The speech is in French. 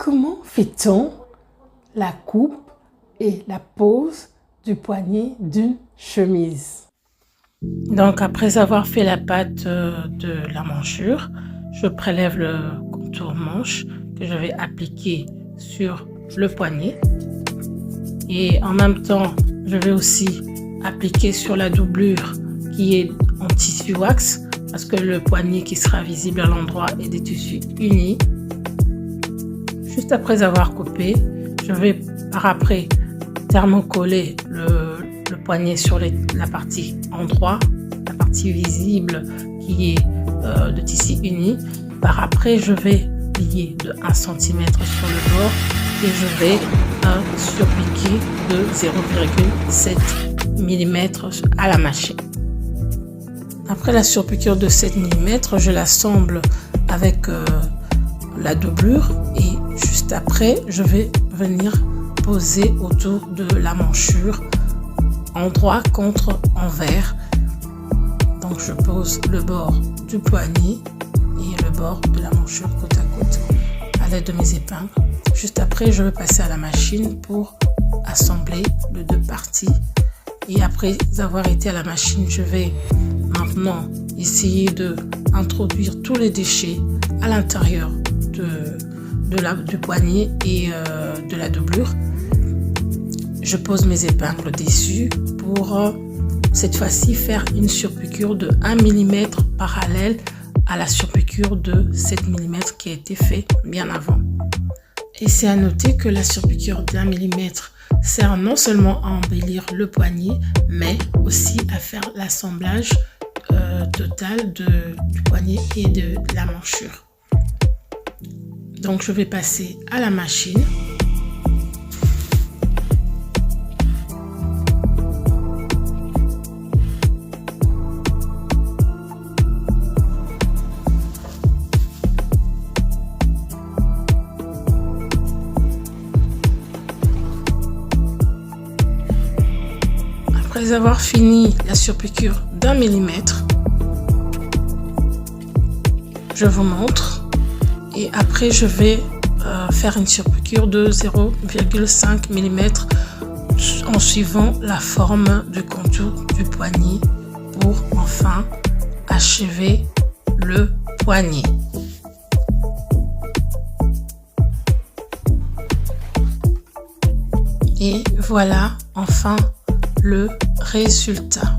Comment fait-on la coupe et la pose du poignet d'une chemise? Donc après avoir fait la pâte de la manchure, je prélève le contour manche que je vais appliquer sur le poignet. Et en même temps, je vais aussi appliquer sur la doublure qui est en tissu wax parce que le poignet qui sera visible à l'endroit est des tissus unis. Juste après avoir coupé, je vais par après thermocoller le poignet sur la partie endroit, la partie visible qui est de tissu uni. Par après, je vais plier de 1 cm sur le bord et je vais surpiquer de 0,7 mm à la machine. Après la surpiqûre de 7 mm, je l'assemble avec la doublure et juste après, je vais venir poser autour de la manchure endroit contre envers. Donc je pose le bord du poignet et le bord de la manchure côte à côte à l'aide de mes épingles. Juste après, je vais passer à la machine pour assembler les deux parties. Et après avoir été à la machine, je vais maintenant essayer d'introduire tous les déchets à l'intérieur du poignet et de la doublure. Je pose mes épingles dessus pour cette fois-ci faire une surpiqûre de 1 mm parallèle à la surpiqûre de 7 mm qui a été faite bien avant. Et c'est à noter que la surpiqûre d'1 mm sert non seulement à embellir le poignet, mais aussi à faire l'assemblage total du poignet et de la manchure. Donc je vais passer à la machine. Après avoir fini la surpiqûre d'1 mm, je vous montre et après je vais faire une surpiqûre de 0,5 mm en suivant la forme du contour du poignet pour enfin achever le poignet. Et voilà enfin le résultat.